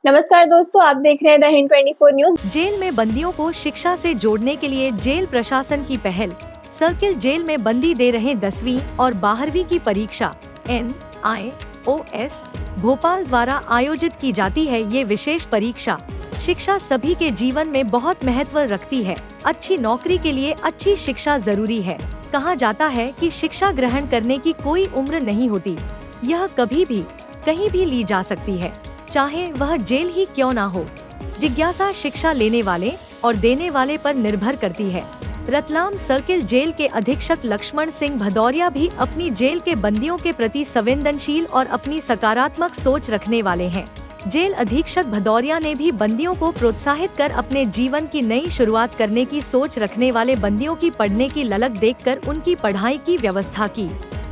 नमस्कार दोस्तों, आप देख रहे हैं द हिंद 24 न्यूज। जेल में बंदियों को शिक्षा से जोड़ने के लिए जेल प्रशासन की पहल। सर्किल जेल में बंदी दे रहे 10वीं और 12वीं की परीक्षा। NIOS भोपाल द्वारा आयोजित की जाती है ये विशेष परीक्षा। शिक्षा सभी के जीवन में बहुत महत्व रखती है। अच्छी नौकरी के लिए अच्छी शिक्षा जरूरी है। कहा जाता है कि शिक्षा ग्रहण करने की कोई उम्र नहीं होती। यह कभी भी कहीं भी ली जा सकती है, चाहे वह जेल ही क्यों ना हो। जिज्ञासा शिक्षा लेने वाले और देने वाले पर निर्भर करती है। रतलाम सर्किल जेल के अधीक्षक लक्ष्मण सिंह भदौरिया भी अपनी जेल के बंदियों के प्रति संवेदनशील और अपनी सकारात्मक सोच रखने वाले हैं। जेल अधीक्षक भदौरिया ने भी बंदियों को प्रोत्साहित कर अपने जीवन की नई शुरुआत करने की सोच रखने वाले बंदियों की पढ़ने की ललक देखकर उनकी पढ़ाई की व्यवस्था की।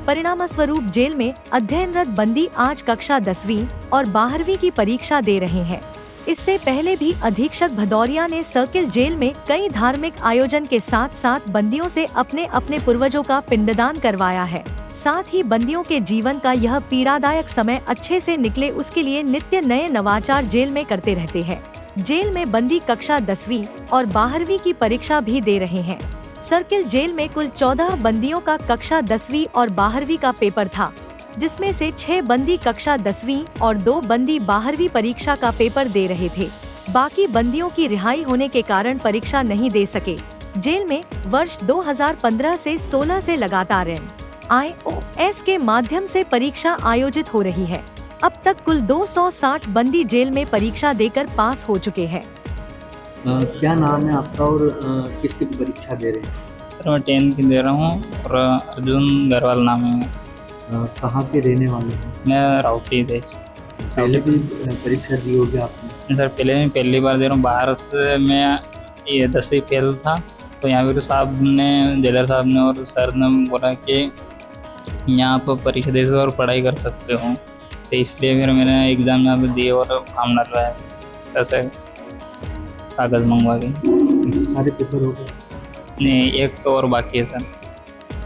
परिणामस्वरूप जेल में अध्ययनरत बंदी आज कक्षा 10वीं और 12वीं की परीक्षा दे रहे हैं। इससे पहले भी अधीक्षक भदौरिया ने सर्किल जेल में कई धार्मिक आयोजन के साथ साथ बंदियों से अपने अपने पूर्वजों का पिंडदान करवाया है। साथ ही बंदियों के जीवन का यह पीड़ादायक समय अच्छे से निकले, उसके लिए नित्य नए नवाचार जेल में करते रहते हैं। जेल में बंदी कक्षा 10वीं और 12वीं की परीक्षा भी दे रहे हैं। सर्किल जेल में कुल 14 बंदियों का कक्षा 10वीं और 12वीं का पेपर था, जिसमें से 6 बंदी कक्षा 10वीं और 2 बंदी 12वीं परीक्षा का पेपर दे रहे थे। बाकी बंदियों की रिहाई होने के कारण परीक्षा नहीं दे सके। जेल में वर्ष 2015 से 16 से लगातार NIOS के माध्यम से परीक्षा आयोजित हो रही है। अब तक कुल 260 बंदी जेल में परीक्षा देकर पास हो चुके हैं। क्या नाम है आपका और किसकी परीक्षा दे रहे हैं? सर मैं 10th की दे रहा हूँ और अर्जुन गरवाल नाम है मेरा। कहाँ के रहने वाले हैं? मैं राउटी देश। पहले भी परीक्षा दी होगी आपने? सर पहली बार दे रहा हूँ। बाहर से मैं ये 10वीं फेल था, तो यहाँ पर साहब ने, जेलर साहब ने और सर ने बोला कि यहाँ पर परीक्षा दे और पढ़ाई कर सकते हो, तो इसलिए फिर मैंने एग्ज़ाम यहाँ पर दिए और फॉर्म डलवाया। ऐसे कागज़ मंगवा के। सारे पेपर हो गए? नहीं, एक और बाकी है सर,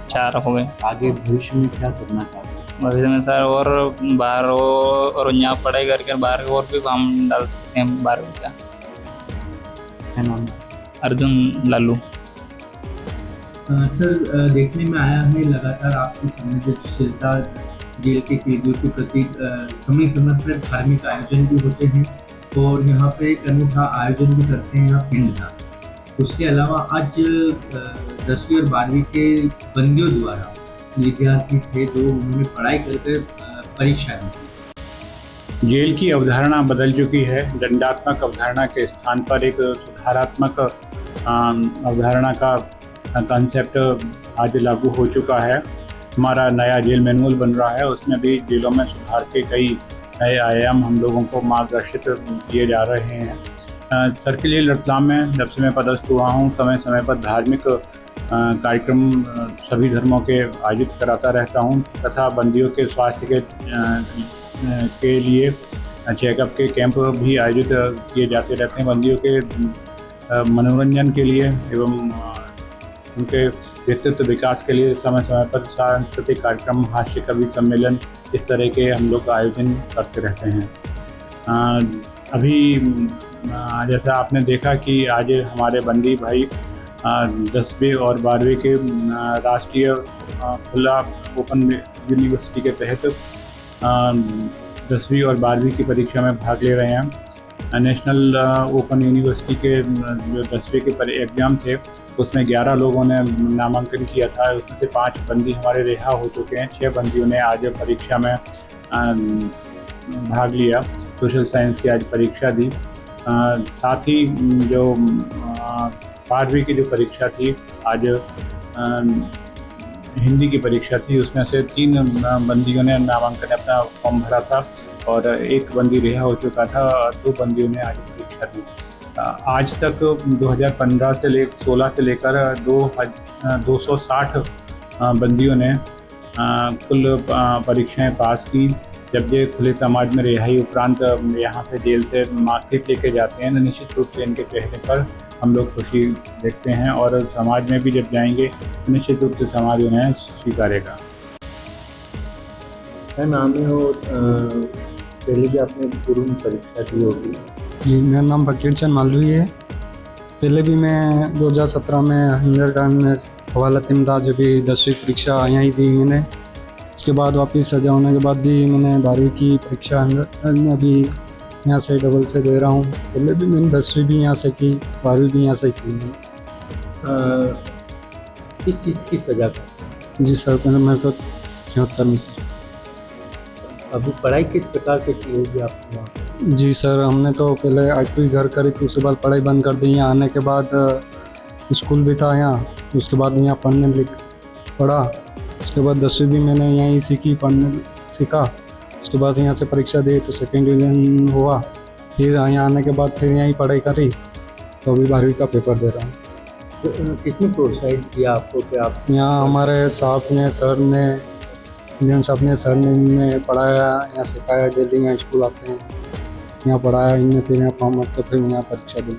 4 हो गए। आगे भविष्य में क्या करना चाहते हैं? भविष्य में सर और बाहर और यहाँ पढ़ाई करके बाहर और भी फॉर्म डाल सकते हैं 12वीं का। क्या नाम है? अर्जुन लालू। सर, देखने में आया है लगातार आपकी संवेदनशीलता जेल के कैदियों के प्रति। समय समय पर धार्मिक आयोजन भी होते हैं और यहाँ पे एक अनूठा आयोजन भी करते हैं यहाँ पिंडदान। उसके अलावा आज 10वीं और 12वीं के बंदियों द्वारा विद्यार्थी थे जो उन्होंने पढ़ाई करके परीक्षा दी। जेल की अवधारणा बदल चुकी है। दंडात्मक अवधारणा के स्थान पर एक सुधारात्मक अवधारणा का कंसेप्ट आज लागू हो चुका है। हमारा नया जेल मैनुअल बन रहा है, उसमें भी जेलों में सुधार के कई नए आयाम हम लोगों को मार्गदर्शित किए जा रहे हैं। सर्किल जेल रतलाम में जब से मैं पदस्थ हुआ हूँ, समय समय पर धार्मिक कार्यक्रम सभी धर्मों के आयोजित कराता रहता हूँ तथा बंदियों के स्वास्थ्य के लिए चेकअप के कैंप भी आयोजित किए जाते रहते हैं। बंदियों के मनोरंजन के लिए एवं उनके व्यक्तित्व विकास के लिए समय समय पर सांस्कृतिक कार्यक्रम, हास्य कवि सम्मेलन, इस तरह के हम लोग आयोजन करते रहते हैं। अभी जैसा आपने देखा कि आज हमारे बंदी भाई 10वीं और 12वीं के राष्ट्रीय खुला ओपन यूनिवर्सिटी के तहत 10वीं और 12वीं की परीक्षा में भाग ले रहे हैं। नेशनल ओपन यूनिवर्सिटी के जो 10वीं के एग्ज़ाम थे उसमें 11 लोगों ने नामांकन किया था, उसमें से 5 बंदी हमारे रिहा हो चुके हैं। 6 बंदियों ने आज परीक्षा में भाग लिया, सोशल साइंस की आज परीक्षा दी। साथ ही जो 12वीं की जो परीक्षा थी आज हिंदी की परीक्षा थी, उसमें से 3 बंदियों ने नामांकन अपना फॉर्म भरा था और 1 बंदी रिहा हो चुका था, 2 बंदियों ने आज परीक्षा दी। आज तक 2015 से 16 से लेकर 260 बंदियों ने कुल परीक्षाएं पास की। जब ये खुले समाज में रिहाई उपरांत यहाँ से जेल से मार्कशीट लेके जाते हैं तो निश्चित रूप से इनके चेहरे पर हम लोग खुशी देखते हैं और समाज में भी जब जाएंगे तो निश्चित रूप से समाज उन्हें स्वीकारेगा। क्या नाम है और पहले भी आपने पूर्व में परीक्षा दी होगी। जी, मेरा नाम फकीर चंद मालवी है। पहले भी मैं 2017 में हिंदुस्तान में हवालत इम्तियाज भी 10वीं परीक्षा यहाँ ही दी मैंने। उसके बाद वापस सजा होने के बाद भी मैंने 12वीं की परीक्षा अभी यहाँ से डबल से दे रहा हूँ। पहले भी मैंने 10वीं भी यहाँ से की, 12वीं भी यहाँ से की। किस चीज़ की सजा का? जी सर, मेरे को 76 में सर। अभी पढ़ाई किस प्रकार से की होगी आपने वहाँ पे? जी सर, हमने तो पहले 8वीं घर करी थी, उसके बाद पढ़ाई बंद कर दी। यहाँ आने के बाद स्कूल भी था यहाँ, उसके बाद यहाँ पढ़ा। उसके बाद 10वीं भी मैंने यहीं सीखी, सीखा। उसके बाद यहाँ से परीक्षा दी तो सेकेंड डिवीज़न हुआ। फिर यहाँ आने के बाद फिर यहीं पढ़ाई करी, तो अभी 12वीं का पेपर दे रहा हूँ। तो किसने प्रोत्साहित किया आपको कि आप यहाँ हमारे साहब ने, सर ने, इंडियन साहब ने, सर ने पढ़ाया, यहाँ सिखाया। डेली यहाँ स्कूल आते हैं, यहाँ पढ़ाया इनने, फिर यहाँ फॉर्म भर के फिर यहाँ परीक्षा दी।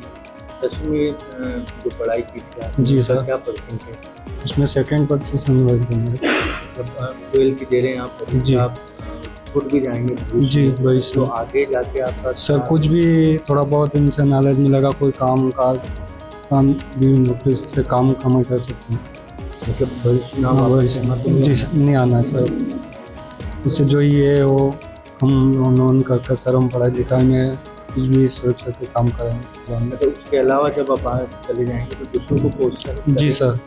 10वीं में जो पढ़ाई की थी आपने, जी उसका सर। क्या परसेंट है? उसमें सेकेंड पोजीशन हुआ एकदम। जब 12वीं की दे रहे हैं आप जी। परीक्षा, आप छूट भी जाएंगे भविष्य जी में, वही तो सर। आगे जाके आपका सर कुछ भी थोड़ा बहुत इनसे नॉलेज मिलेगा, कोई काम भी नौकरी से काम कमाई कर सकते हैं। मतलब भविष्य में हाँ, आप वही सहमत सर। हो जी जाएंगे? नहीं आना है सर। इससे जो ये है वो हम लोन करके सर हम पढ़ाई लिखाई में कुछ भी सोच सकते काम करेंगे। तो उसके अलावा जब आप बाहर चले जाएंगे तो दूसरों को प्रोत्साहित जी करेंगे? सर,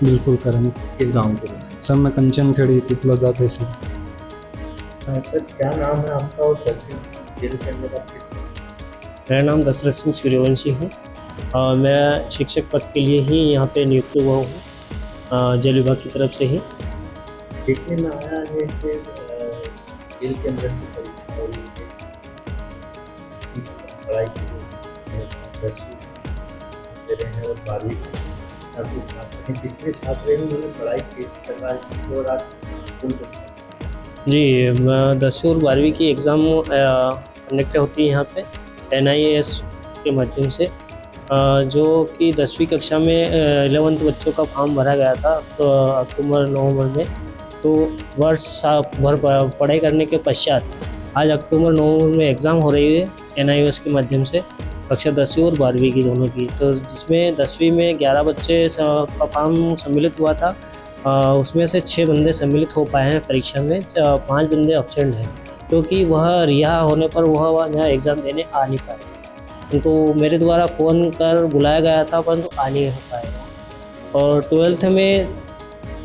बिल्कुल करेंगे सर। किस गाँव के लिए? सर मैं कंचन खेड़ी तिपला जाते से। सर क्या नाम है आपका और जेल के अंदर आप किस मेरा नाम दशरथ सिंह सूर्यवंशी है और मैं शिक्षक पद के लिए ही यहाँ पे नियुक्त हुआ हूँ जेल विभाग की तरफ से ही। देखने में आया है कि जेल के अंदर की परीक्षा हुई है, पढ़ाई की है, 10वीं दे रहे हैं और 12वीं छात्र हैं। जितने छात्र हैं उन्होंने पढ़ाई किस प्रकार की और आप जी, 10वीं और 12वीं की एग्ज़ाम कंडक्ट होती है यहाँ पे NIAS के माध्यम से, जो कि 10वीं कक्षा में 11th बच्चों का फॉर्म भरा गया था तो अक्टूबर नवंबर में। तो वर्ष भर पढ़ाई करने के पश्चात आज अक्टूबर नवंबर में एग्ज़ाम हो रही है NIAS के माध्यम से कक्षा 10वीं और 12वीं की दोनों की। तो जिसमें 10वीं में 11 बच्चे का फॉर्म सम्मिलित हुआ था, उसमें से 6 बंदे सम्मिलित हो पाए हैं परीक्षा में, 5 बंदे एब्सेंट हैं क्योंकि वह रिहा होने पर वह यहाँ एग्ज़ाम देने आ नहीं पाए। उनको मेरे द्वारा फ़ोन कर बुलाया गया था परंतु आ नहीं हो पाए। और 12th में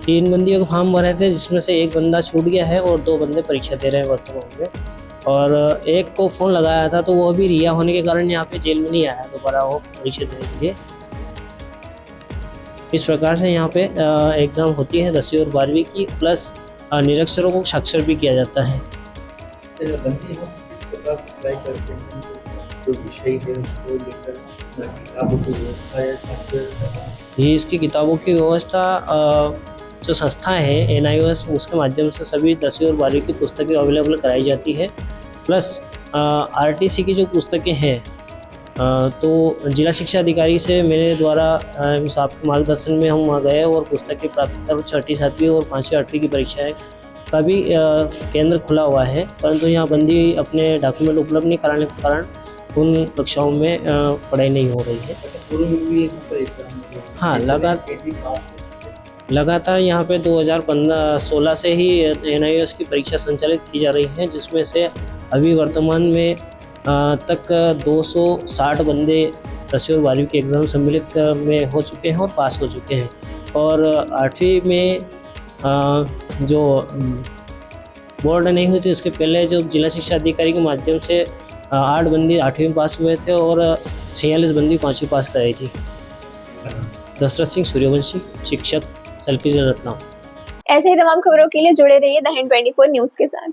3 बंदियों के फॉर्म भरे थे जिसमें से 1 बंदा छूट गया है और 2 बंदे परीक्षा दे रहे हैं वर्तमान में। और एक को फ़ोन लगाया था तो वह भी रिहा होने के कारण यहाँ पे जेल में नहीं आया दोबारा वो परीक्षा देने के लिए। इस प्रकार से यहाँ पे एग्ज़ाम होती है 10वीं और 12वीं की, प्लस निरक्षरों को साक्षर भी किया जाता है। बंदी हम किस प्रकार से पढ़ाई करते हैं, जो विषय है उसको लेकर किताबों की व्यवस्था या छात्र ये इसकी किताबों की व्यवस्था जो संस्था है NIAS उसके माध्यम से सभी 10वीं और 12वीं की पुस्तकें अवेलेबल कराई जाती है। प्लस RTC की जो पुस्तकें हैं तो जिला शिक्षा अधिकारी से मेरे द्वारा आपके मार्गदर्शन में हम वहाँ गए और पुस्तकें प्राप्त कर 6वीं 7वीं और 5वीं 8वीं की परीक्षाएँ का भी केंद्र खुला हुआ है, परंतु यहाँ बंदी अपने डॉक्यूमेंट उपलब्ध नहीं कराने के कारण उन कक्षाओं में पढ़ाई नहीं हो रही है। पूर्व में भी यहाँ पर एग्जाम हुए हैं। हाँ, लगातार यहाँ पे 2015-16 से ही NIAS की परीक्षा संचालित की जा रही है, जिसमें से अभी वर्तमान में तक 260 बंदे 10वीं और 12वीं के एग्ज़ाम सम्मिलित में हो चुके हैं और पास हो चुके हैं। और 8वीं में जो बोर्ड नहीं हुई थी उसके पहले जो जिला शिक्षा अधिकारी के माध्यम से 8 बंदी 8वीं में पास हुए थे और 46 बंदी 5वीं पास कराई थी। दशरथ सिंह सूर्यवंशी, शिक्षक, सल्फी जिला रतलाम। ऐसे ही तमाम खबरों के लिए जुड़े रहिए द हिंद 24 न्यूज़ के साथ।